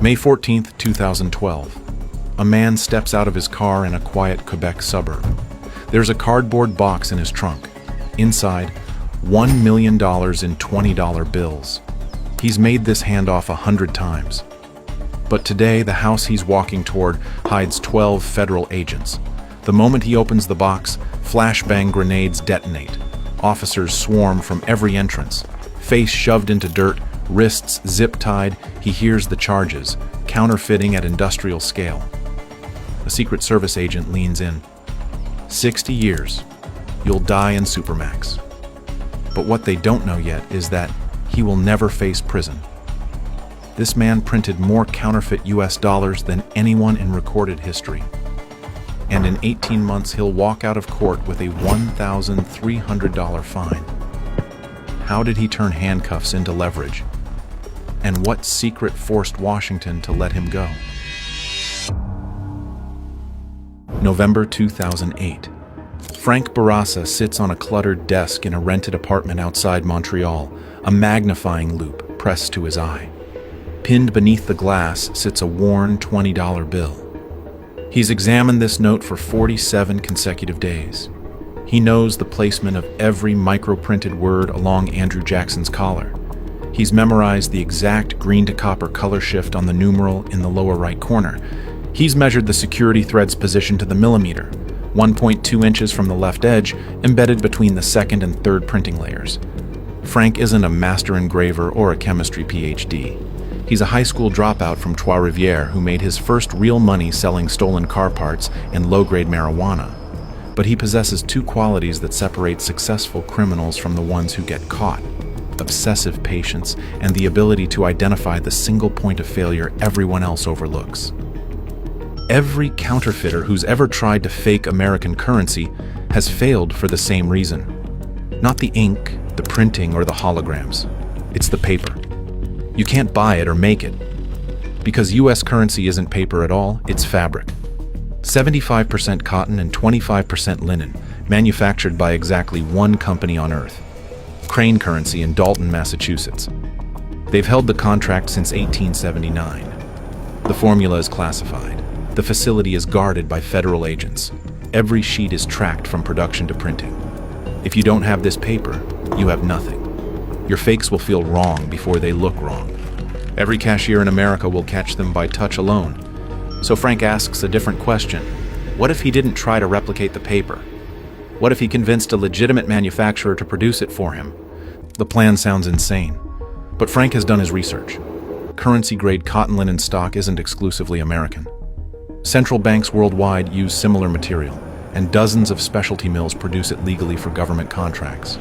May 14, 2012. A man steps out of his car in a quiet Quebec suburb. There's a cardboard box in his trunk. Inside, $1 million in $20 bills. He's made this handoff 100 times. But today, the house he's walking toward hides 12 federal agents. The moment he opens the box, flashbang grenades detonate. Officers swarm from every entrance. Face shoved into dirt, wrists zip-tied, he hears the charges. Counterfeiting at industrial scale. A Secret Service agent leans in. 60 years. You'll die in Supermax. But what they don't know yet is that he will never face prison. This man printed more counterfeit US dollars than anyone in recorded history. And in 18 months, he'll walk out of court with a $1,300 fine. How did he turn handcuffs into leverage? And what secret forced Washington to let him go? November 2008. Frank Barassa sits on a cluttered desk in a rented apartment outside Montreal, a magnifying loupe pressed to his eye. Pinned beneath the glass sits a worn $20 bill. He's examined this note for 47 consecutive days. He knows the placement of every micro-printed word along Andrew Jackson's collar. He's memorized the exact green to copper color shift on the numeral in the lower right corner. He's measured the security thread's position to the millimeter, 1.2 inches from the left edge, embedded between the second and third printing layers. Frank isn't a master engraver or a chemistry PhD. He's a high school dropout from Trois-Rivières who made his first real money selling stolen car parts and low-grade marijuana. But he possesses two qualities that separate successful criminals from the ones who get caught: obsessive patience and the ability to identify the single point of failure everyone else overlooks. Every counterfeiter who's ever tried to fake American currency has failed for the same reason. Not the ink, the printing, or the holograms. It's the paper. You can't buy it or make it. Because US currency isn't paper at all, it's fabric. 75% cotton and 25% linen, manufactured by exactly one company on Earth. Crane Currency in Dalton, Massachusetts. They've held the contract since 1879. The formula is classified. The facility is guarded by federal agents. Every sheet is tracked from production to printing. If you don't have this paper, you have nothing. Your fakes will feel wrong before they look wrong. Every cashier in America will catch them by touch alone. So Frank asks a different question. What if he didn't try to replicate the paper? What if he convinced a legitimate manufacturer to produce it for him? The plan sounds insane, but Frank has done his research. Currency-grade cotton linen stock isn't exclusively American. Central banks worldwide use similar material, and dozens of specialty mills produce it legally for government contracts.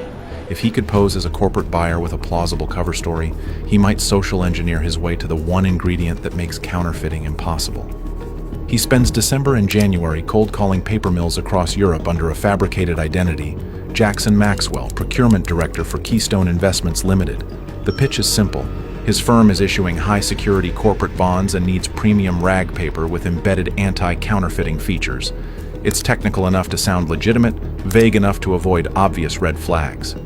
If he could pose as a corporate buyer with a plausible cover story, he might social engineer his way to the one ingredient that makes counterfeiting impossible. He spends December and January cold-calling paper mills across Europe under a fabricated identity. Jackson Maxwell, procurement director for Keystone Investments Limited. The pitch is simple. His firm is issuing high-security corporate bonds and needs premium rag paper with embedded anti-counterfeiting features. It's technical enough to sound legitimate, vague enough to avoid obvious red flags.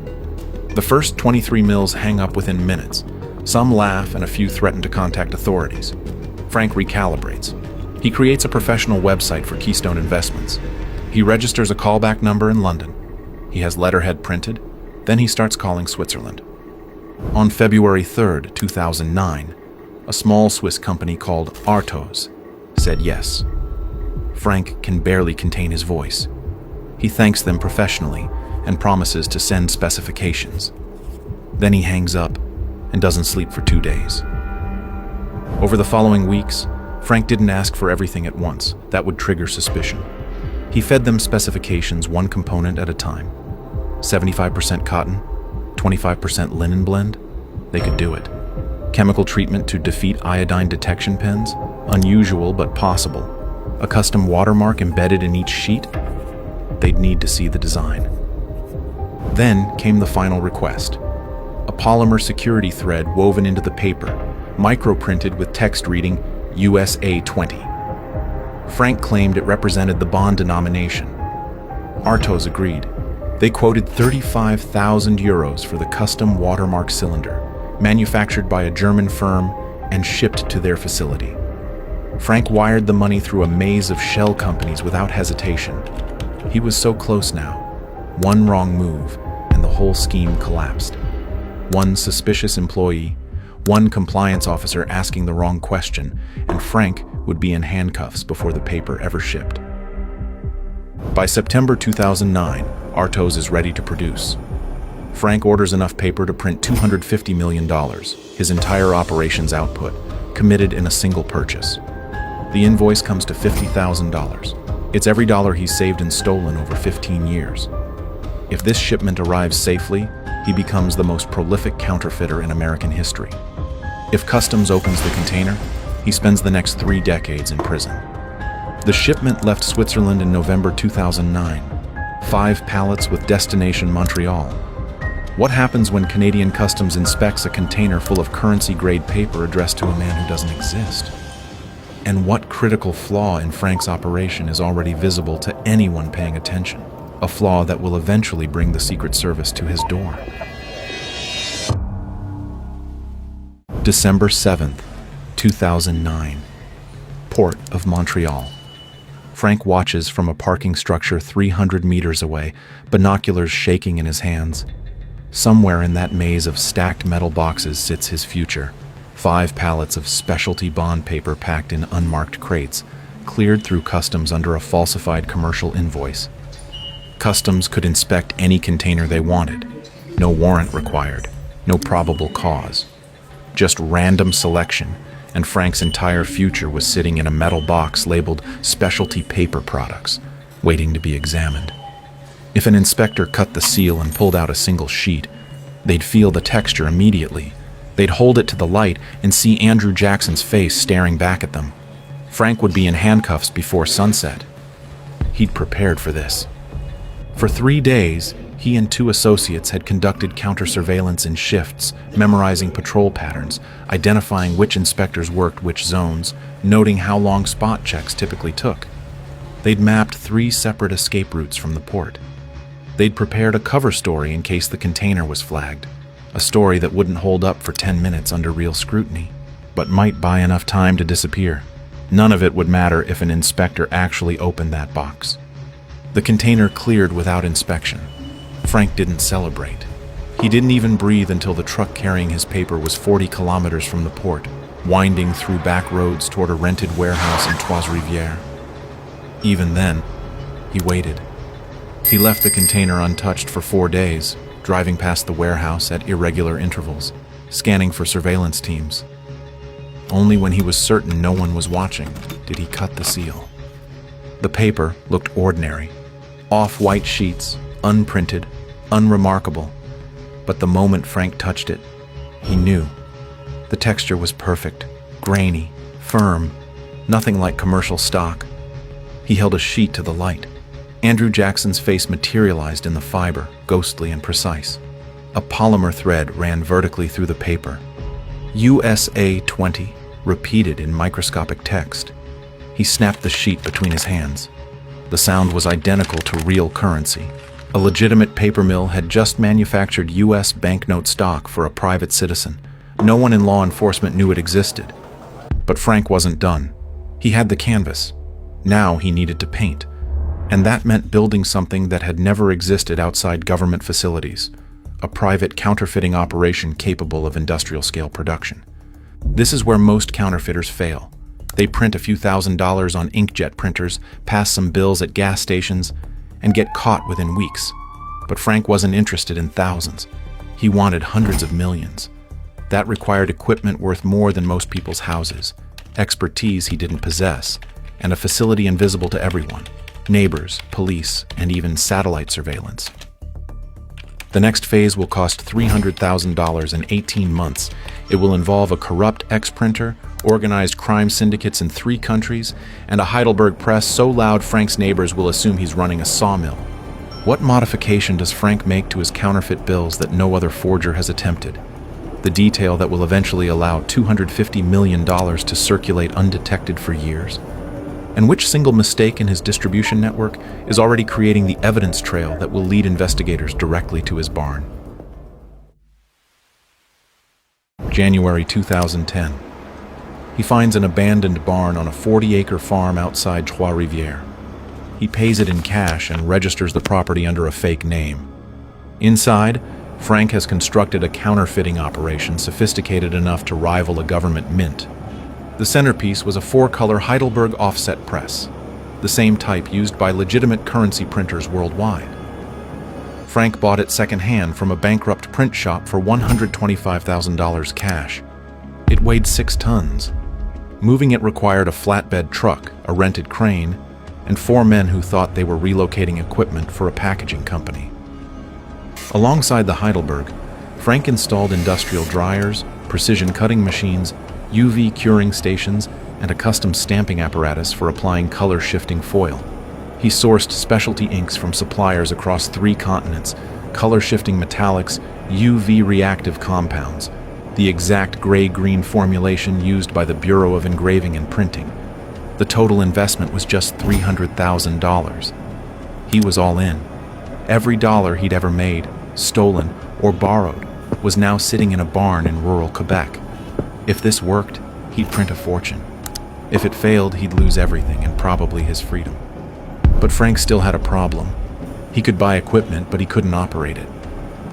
The first 23 mills hang up within minutes. Some laugh and a few threaten to contact authorities. Frank recalibrates. He creates a professional website for Keystone Investments. He registers a callback number in London. He has letterhead printed. Then he starts calling Switzerland. On February 3, 2009, a small Swiss company called Artos said yes. Frank can barely contain his voice. He thanks them professionally and promises to send specifications. Then he hangs up and doesn't sleep for 2 days. Over the following weeks, Frank didn't ask for everything at once. That would trigger suspicion. He fed them specifications one component at a time. 75% cotton, 25% linen blend. They could do it. Chemical treatment to defeat iodine detection pens. Unusual but possible. A custom watermark embedded in each sheet. They'd need to see the design. Then came the final request. A polymer security thread woven into the paper, micro-printed with text reading USA 20. Frank claimed it represented the bond denomination. Artos agreed. They quoted 35,000 euros for the custom watermark cylinder, manufactured by a German firm, and shipped to their facility. Frank wired the money through a maze of shell companies without hesitation. He was so close now. One wrong move, and the whole scheme collapsed. One suspicious employee, one compliance officer asking the wrong question, and Frank would be in handcuffs before the paper ever shipped. By September 2009, Artos is ready to produce. Frank orders enough paper to print $250 million, his entire operations output, committed in a single purchase. The invoice comes to $50,000. It's every dollar he's saved and stolen over 15 years. If this shipment arrives safely, he becomes the most prolific counterfeiter in American history. If customs opens the container, he spends the next 3 decades in prison. The shipment left Switzerland in November 2009, 5 pallets with destination Montreal. What happens when Canadian Customs inspects a container full of currency-grade paper addressed to a man who doesn't exist? And what critical flaw in Frank's operation is already visible to anyone paying attention? A flaw that will eventually bring the Secret Service to his door. December 7th, 2009. Port of Montreal. Frank watches from a parking structure 300 meters away, binoculars shaking in his hands. Somewhere in that maze of stacked metal boxes sits his future. 5 pallets of specialty bond paper packed in unmarked crates, cleared through customs under a falsified commercial invoice. Customs could inspect any container they wanted. No warrant required, no probable cause. Just random selection, and Frank's entire future was sitting in a metal box labeled specialty paper products, waiting to be examined. If an inspector cut the seal and pulled out a single sheet, they'd feel the texture immediately. They'd hold it to the light and see Andrew Jackson's face staring back at them. Frank would be in handcuffs before sunset. He'd prepared for this. For 3 days, he and 2 associates had conducted counter-surveillance in shifts, memorizing patrol patterns, identifying which inspectors worked which zones, noting how long spot checks typically took. They'd mapped 3 separate escape routes from the port. They'd prepared a cover story in case the container was flagged, a story that wouldn't hold up for 10 minutes under real scrutiny, but might buy enough time to disappear. None of it would matter if an inspector actually opened that box. The container cleared without inspection. Frank didn't celebrate. He didn't even breathe until the truck carrying his paper was 40 kilometers from the port, winding through back roads toward a rented warehouse in Trois-Rivières. Even then, he waited. He left the container untouched for 4 days, driving past the warehouse at irregular intervals, scanning for surveillance teams. Only when he was certain no one was watching did he cut the seal. The paper looked ordinary. Off-white sheets, unprinted, unremarkable. But the moment Frank touched it, he knew. The texture was perfect, grainy, firm, nothing like commercial stock. He held a sheet to the light. Andrew Jackson's face materialized in the fiber, ghostly and precise. A polymer thread ran vertically through the paper. USA 20, repeated in microscopic text. He snapped the sheet between his hands. The sound was identical to real currency. A legitimate paper mill had just manufactured U.S. banknote stock for a private citizen. No one in law enforcement knew it existed. But Frank wasn't done. He had the canvas. Now he needed to paint. And that meant building something that had never existed outside government facilities. A private counterfeiting operation capable of industrial-scale production. This is where most counterfeiters fail. They print a few $1,000s on inkjet printers, pass some bills at gas stations, and get caught within weeks. But Frank wasn't interested in thousands. He wanted hundreds of millions. That required equipment worth more than most people's houses, expertise he didn't possess, and a facility invisible to everyone, neighbors, police, and even satellite surveillance. The next phase will cost $300,000 in 18 months. It will involve a corrupt ex-printer, organized crime syndicates in 3 countries, and a Heidelberg press so loud Frank's neighbors will assume he's running a sawmill. What modification does Frank make to his counterfeit bills that no other forger has attempted? The detail that will eventually allow $250 million to circulate undetected for years? And which single mistake in his distribution network is already creating the evidence trail that will lead investigators directly to his barn? January 2010. He finds an abandoned barn on a 40-acre farm outside Trois-Rivières. He pays it in cash and registers the property under a fake name. Inside, Frank has constructed a counterfeiting operation sophisticated enough to rival a government mint. The centerpiece was a 4-color Heidelberg offset press, the same type used by legitimate currency printers worldwide. Frank bought it secondhand from a bankrupt print shop for $125,000 cash. It weighed 6 tons. Moving it required a flatbed truck, a rented crane, and 4 men who thought they were relocating equipment for a packaging company. Alongside the Heidelberg, Frank installed industrial dryers, precision cutting machines, UV curing stations, and a custom stamping apparatus for applying color-shifting foil. He sourced specialty inks from suppliers across 3 continents, color-shifting metallics, UV reactive compounds, the exact gray-green formulation used by the Bureau of Engraving and Printing. The total investment was just $300,000. He was all in. Every dollar he'd ever made, stolen, or borrowed was now sitting in a barn in rural Quebec. If this worked, he'd print a fortune. If it failed, he'd lose everything and probably his freedom. But Frank still had a problem. He could buy equipment, but he couldn't operate it.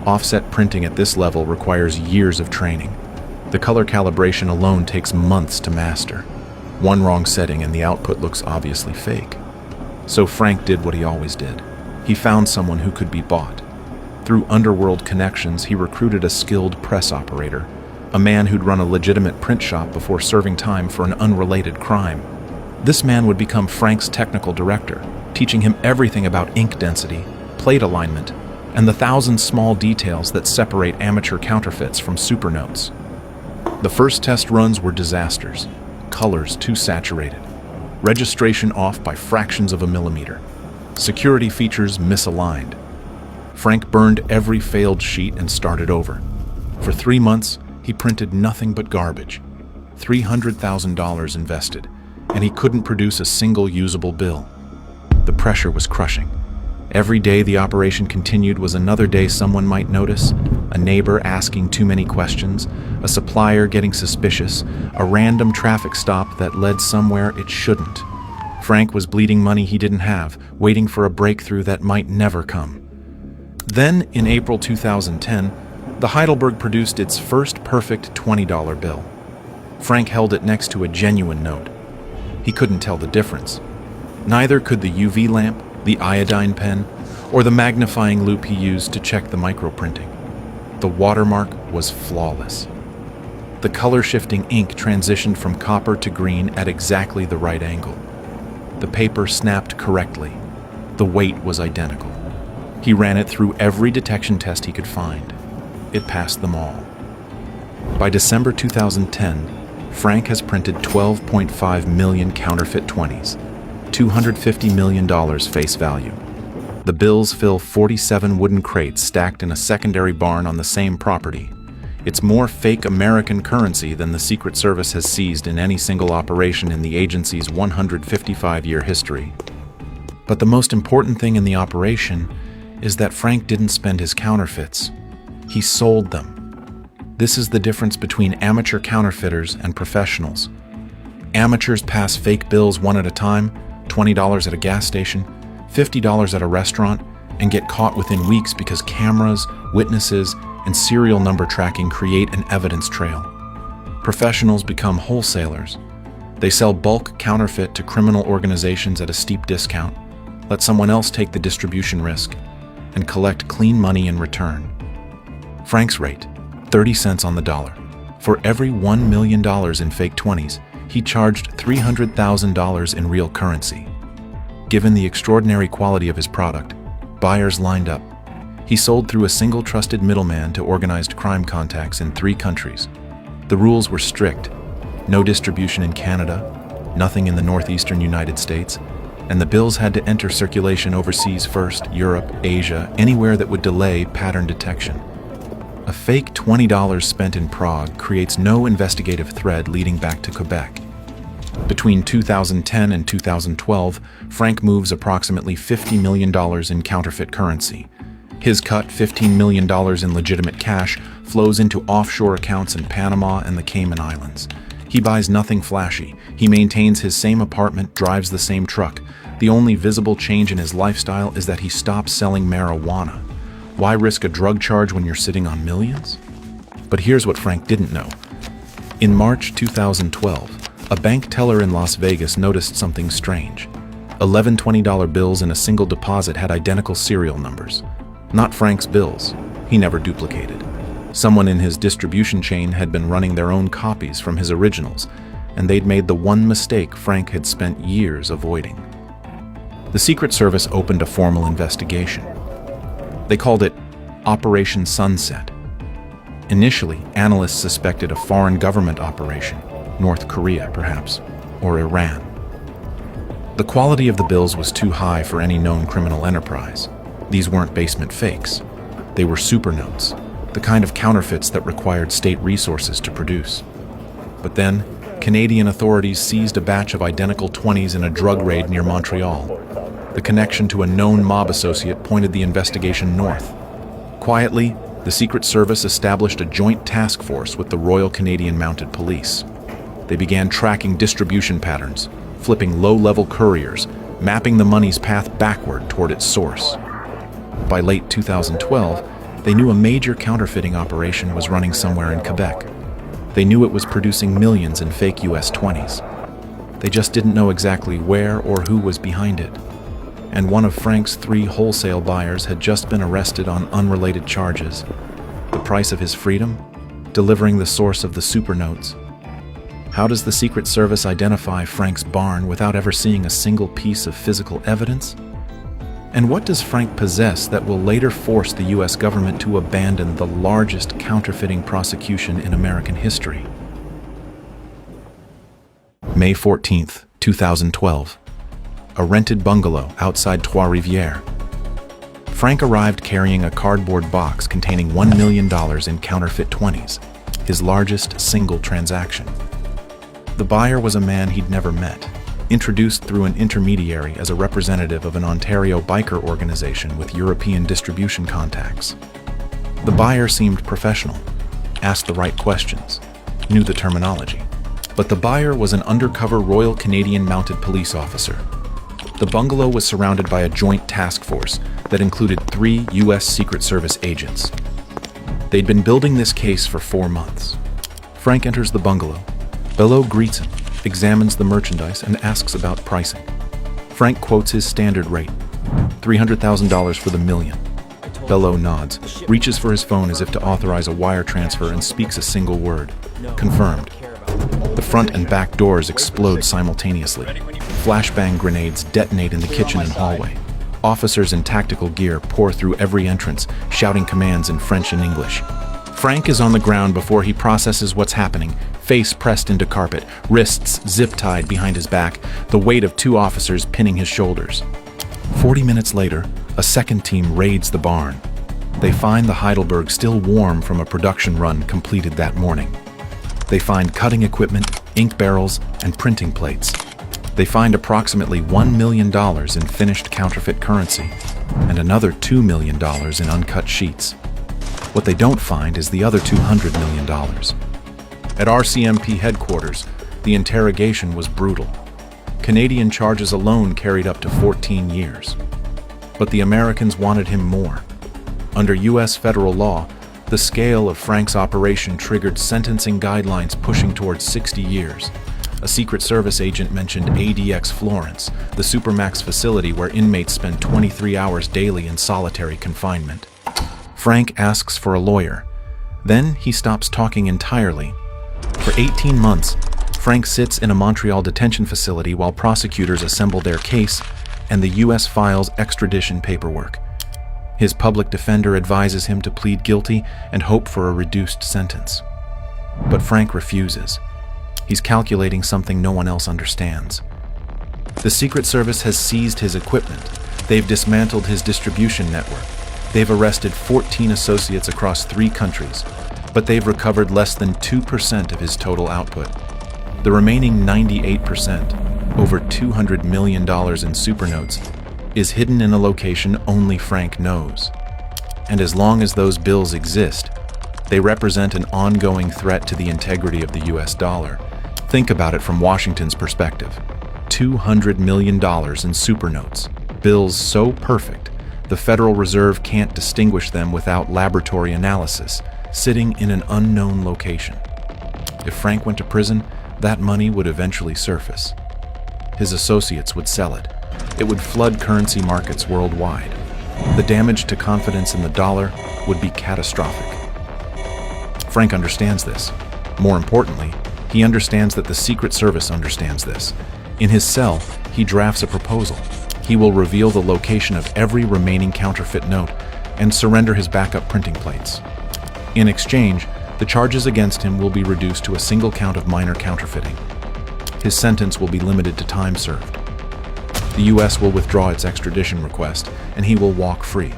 Offset printing at this level requires years of training. The color calibration alone takes months to master. One wrong setting and the output looks obviously fake. So Frank did what he always did. He found someone who could be bought. Through underworld connections, he recruited a skilled press operator, a man who'd run a legitimate print shop before serving time for an unrelated crime. This man would become Frank's technical director, teaching him everything about ink density, plate alignment, and the 1,000 small details that separate amateur counterfeits from supernotes. The first test runs were disasters. Colors too saturated. Registration off by fractions of a millimeter. Security features misaligned. Frank burned every failed sheet and started over. For 3 months, he printed nothing but garbage. $300,000 invested, and he couldn't produce a single usable bill. The pressure was crushing. Every day the operation continued was another day someone might notice, a neighbor asking too many questions, a supplier getting suspicious, a random traffic stop that led somewhere it shouldn't. Frank was bleeding money he didn't have, waiting for a breakthrough that might never come. Then, in April 2010, the Heidelberg produced its first perfect $20 bill. Frank held it next to a genuine note. He couldn't tell the difference. Neither could the UV lamp, the iodine pen, or the magnifying loupe he used to check the microprinting. The watermark was flawless. The color-shifting ink transitioned from copper to green at exactly the right angle. The paper snapped correctly. The weight was identical. He ran it through every detection test he could find. It passed them all. By December 2010, Frank has printed 12.5 million counterfeit 20s, $250 million face value. The bills fill 47 wooden crates stacked in a secondary barn on the same property. It's more fake American currency than the Secret Service has seized in any single operation in the agency's 155-year history. But the most important thing in the operation is that Frank didn't spend his counterfeits. He sold them. This is the difference between amateur counterfeiters and professionals. Amateurs pass fake bills one at a time, $20 at a gas station, $50 at a restaurant, and get caught within weeks because cameras, witnesses, and serial number tracking create an evidence trail. Professionals become wholesalers. They sell bulk counterfeit to criminal organizations at a steep discount, let someone else take the distribution risk, and collect clean money in return. Frank's rate, 30 cents on the dollar. For every $1 million in fake 20s, he charged $300,000 in real currency. Given the extraordinary quality of his product, buyers lined up. He sold through a single trusted middleman to organized crime contacts in 3 countries. The rules were strict. No distribution in Canada, nothing in the northeastern United States, and the bills had to enter circulation overseas first, Europe, Asia, anywhere that would delay pattern detection. A fake $20 spent in Prague creates no investigative thread leading back to Quebec. Between 2010 and 2012, Frank moves approximately $50 million in counterfeit currency. His cut, $15 million in legitimate cash, flows into offshore accounts in Panama and the Cayman Islands. He buys nothing flashy. He maintains his same apartment, drives the same truck. The only visible change in his lifestyle is that he stops selling marijuana. Why risk a drug charge when you're sitting on millions? But here's what Frank didn't know. In March 2012, a bank teller in Las Vegas noticed something strange. 11 $20 bills in a single deposit had identical serial numbers. Not Frank's bills. He never duplicated. Someone in his distribution chain had been running their own copies from his originals, and they'd made the one mistake Frank had spent years avoiding. The Secret Service opened a formal investigation. They called it Operation Sunset. Initially, analysts suspected a foreign government operation, North Korea perhaps, or Iran. The quality of the bills was too high for any known criminal enterprise. These weren't basement fakes. They were supernotes, the kind of counterfeits that required state resources to produce. But then, Canadian authorities seized a batch of identical 20s in a drug raid near Montreal. The connection to a known mob associate pointed the investigation north. Quietly, the Secret Service established a joint task force with the Royal Canadian Mounted Police. They began tracking distribution patterns, flipping low-level couriers, mapping the money's path backward toward its source. By late 2012, they knew a major counterfeiting operation was running somewhere in Quebec. They knew it was producing millions in fake US 20s. They just didn't know exactly where or who was behind it. And one of Frank's 3 wholesale buyers had just been arrested on unrelated charges. The price of his freedom? Delivering the source of the supernotes. How does the Secret Service identify Frank's barn without ever seeing a single piece of physical evidence? And what does Frank possess that will later force the US government to abandon the largest counterfeiting prosecution in American history? May 14th, 2012. A rented bungalow outside Trois-Rivières. Frank arrived carrying a cardboard box containing $1 million in counterfeit 20s, his largest single transaction. The buyer was a man he'd never met, introduced through an intermediary as a representative of an Ontario biker organization with European distribution contacts. The buyer seemed professional, asked the right questions, knew the terminology. But the buyer was an undercover Royal Canadian Mounted Police officer. The bungalow was surrounded by a joint task force that included 3 US Secret Service agents. They'd been building this case for 4 months. Frank enters the bungalow. Bello greets him, examines the merchandise, and asks about pricing. Frank quotes his standard rate, $300,000 for the million. Bello nods, reaches for his phone as if to authorize a wire transfer, and speaks a single word, confirmed. The front and back doors explode simultaneously. Flashbang grenades detonate in the kitchen and hallway. Officers in tactical gear pour through every entrance, shouting commands in French and English. Frank is on the ground before he processes what's happening, face pressed into carpet, wrists zip-tied behind his back, the weight of 2 officers pinning his shoulders. 40 minutes later, a second team raids the barn. They find the Heidelberg still warm from a production run completed that morning. They find cutting equipment, ink barrels, and printing plates. They find approximately $1 million in finished counterfeit currency and another $2 million in uncut sheets. What they don't find is the other $200 million. At RCMP headquarters, the interrogation was brutal. Canadian charges alone carried up to 14 years. But the Americans wanted him more. Under US federal law, the scale of Frank's operation triggered sentencing guidelines pushing towards 60 years. A Secret Service agent mentioned ADX Florence, the Supermax facility where inmates spend 23 hours daily in solitary confinement. Frank asks for a lawyer. Then he stops talking entirely. For 18 months, Frank sits in a Montreal detention facility while prosecutors assemble their case and the US files extradition paperwork. His public defender advises him to plead guilty and hope for a reduced sentence. But Frank refuses. He's calculating something no one else understands. The Secret Service has seized his equipment. They've dismantled his distribution network. They've arrested 14 associates across 3 countries, but they've recovered less than 2% of his total output. The remaining 98%, over $200 million in supernotes, is hidden in a location only Frank knows. And as long as those bills exist, they represent an ongoing threat to the integrity of the US dollar, Think about it from Washington's perspective. $200 million in super notes, bills so perfect, the Federal Reserve can't distinguish them without laboratory analysis, sitting in an unknown location. If Frank went to prison, that money would eventually surface. His associates would sell it. It would flood currency markets worldwide. The damage to confidence in the dollar would be catastrophic. Frank understands this. More importantly, he understands that the Secret Service understands this. In his cell, he drafts a proposal. He will reveal the location of every remaining counterfeit note and surrender his backup printing plates. In exchange, the charges against him will be reduced to a single count of minor counterfeiting. His sentence will be limited to time served. The U.S. will withdraw its extradition request, and he will walk free.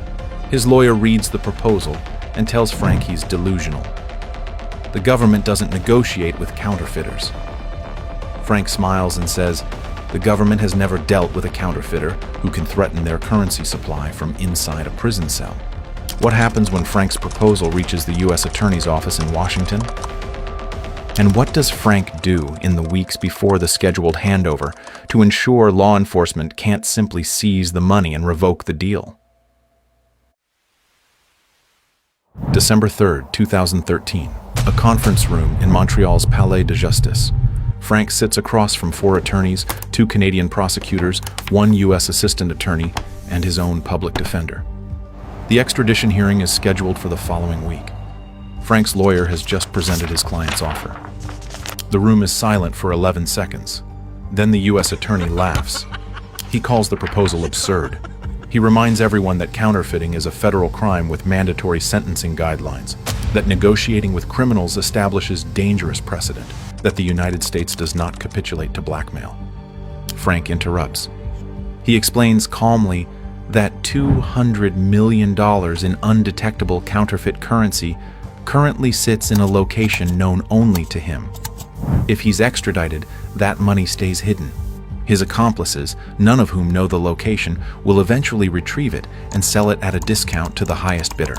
His lawyer reads the proposal and tells Frank he's delusional. The government doesn't negotiate with counterfeiters. Frank smiles and says, the government has never dealt with a counterfeiter who can threaten their currency supply from inside a prison cell. What happens when Frank's proposal reaches the U.S. Attorney's office in Washington? And what does Frank do in the weeks before the scheduled handover to ensure law enforcement can't simply seize the money and revoke the deal? December 3rd, 2013. A conference room in Montreal's Palais de Justice. Frank sits across from 4 attorneys, 2 Canadian prosecutors, 1 U.S. assistant attorney, and his own public defender. The extradition hearing is scheduled for the following week. Frank's lawyer has just presented his client's offer. The room is silent for 11 seconds. Then the U.S. attorney laughs. He calls the proposal absurd. He reminds everyone that counterfeiting is a federal crime with mandatory sentencing guidelines, that negotiating with criminals establishes dangerous precedent, that the United States does not capitulate to blackmail. Frank interrupts. He explains calmly that $200 million in undetectable counterfeit currency currently sits in a location known only to him. If he's extradited, that money stays hidden. His accomplices, none of whom know the location, will eventually retrieve it and sell it at a discount to the highest bidder.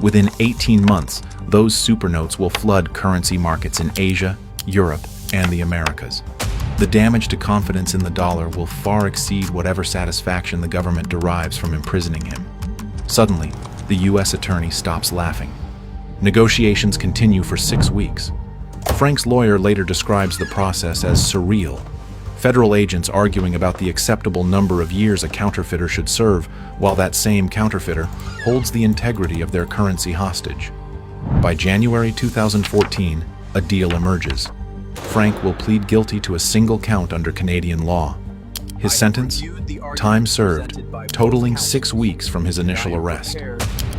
Within 18 months, those supernotes will flood currency markets in Asia, Europe, and the Americas. The damage to confidence in the dollar will far exceed whatever satisfaction the government derives from imprisoning him. Suddenly, the U.S. attorney stops laughing. Negotiations continue for 6 weeks. Frank's lawyer later describes the process as surreal. Federal agents arguing about the acceptable number of years a counterfeiter should serve, while that same counterfeiter holds the integrity of their currency hostage. By January 2014, a deal emerges. Frank will plead guilty to a single count under Canadian law. His sentence? Time served, totaling 6 weeks from his initial arrest.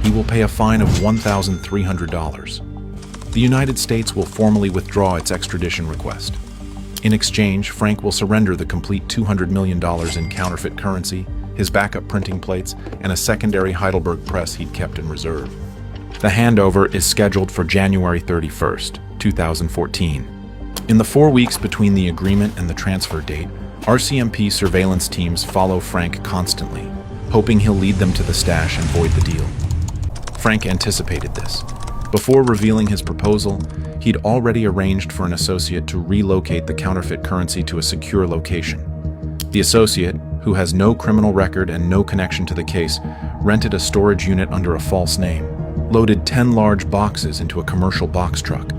He will pay a fine of $1,300. The United States will formally withdraw its extradition request. In exchange, Frank will surrender the complete $200 million in counterfeit currency, his backup printing plates, and a secondary Heidelberg press he'd kept in reserve. The handover is scheduled for January 31st, 2014. In the 4 weeks between the agreement and the transfer date, RCMP surveillance teams follow Frank constantly, hoping he'll lead them to the stash and void the deal. Frank anticipated this. Before revealing his proposal, he'd already arranged for an associate to relocate the counterfeit currency to a secure location. The associate, who has no criminal record and no connection to the case, rented a storage unit under a false name, loaded 10 large boxes into a commercial box truck,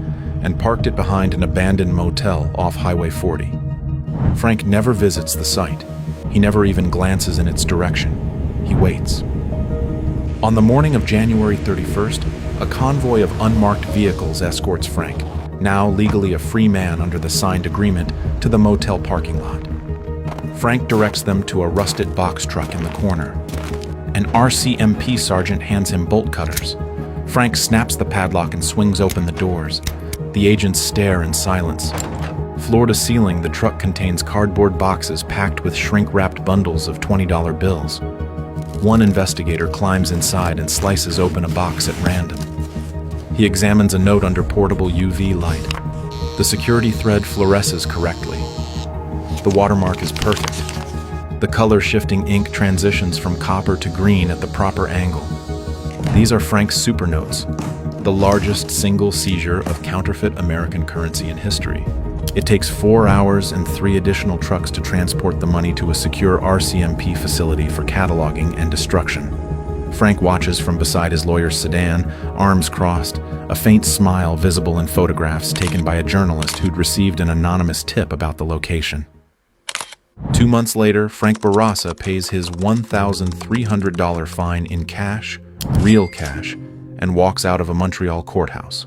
and parked it behind an abandoned motel off Highway 40. Frank never visits the site. He never even glances in its direction. He waits. On the morning of January 31st, a convoy of unmarked vehicles escorts Frank, now legally a free man under the signed agreement, to the motel parking lot. Frank directs them to a rusted box truck in the corner. An RCMP sergeant hands him bolt cutters. Frank snaps the padlock and swings open the doors. The agents stare in silence. Floor to ceiling, the truck contains cardboard boxes packed with shrink-wrapped bundles of $20 bills. One investigator climbs inside and slices open a box at random. He examines a note under portable UV light. The security thread fluoresces correctly. The watermark is perfect. The color-shifting ink transitions from copper to green at the proper angle. These are Frank's supernotes, the largest single seizure of counterfeit American currency in history. It takes 4 hours and 3 additional trucks to transport the money to a secure RCMP facility for cataloging and destruction. Frank watches from beside his lawyer's sedan, arms crossed, a faint smile visible in photographs taken by a journalist who'd received an anonymous tip about the location. 2 months later, Frank Barraza pays his $1,300 fine in cash, real cash, and walks out of a Montreal courthouse.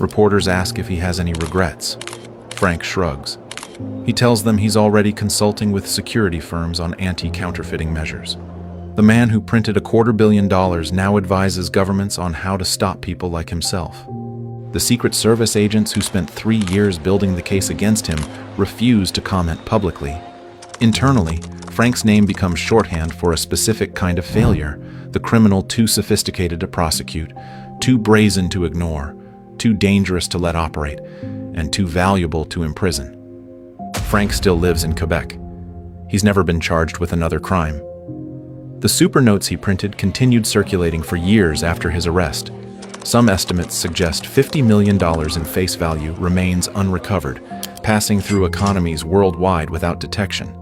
Reporters ask if he has any regrets. Frank shrugs. He tells them he's already consulting with security firms on anti-counterfeiting measures. The man who printed $250 million now advises governments on how to stop people like himself. The Secret Service agents who spent 3 years building the case against him refuse to comment publicly. Internally, Frank's name becomes shorthand for a specific kind of failure, the criminal too sophisticated to prosecute, too brazen to ignore, too dangerous to let operate, and too valuable to imprison. Frank still lives in Quebec. He's never been charged with another crime. The super notes he printed continued circulating for years after his arrest. Some estimates suggest $50 million in face value remains unrecovered, passing through economies worldwide without detection.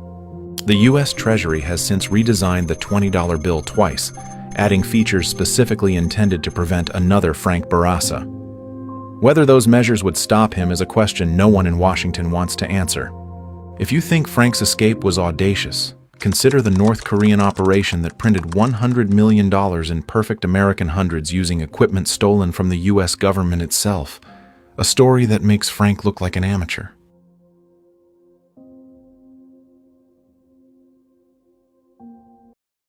The U.S. Treasury has since redesigned the $20 bill twice, adding features specifically intended to prevent another Frank Barraza. Whether those measures would stop him is a question no one in Washington wants to answer. If you think Frank's escape was audacious, consider the North Korean operation that printed $100 million in perfect American hundreds using equipment stolen from the U.S. government itself, a story that makes Frank look like an amateur.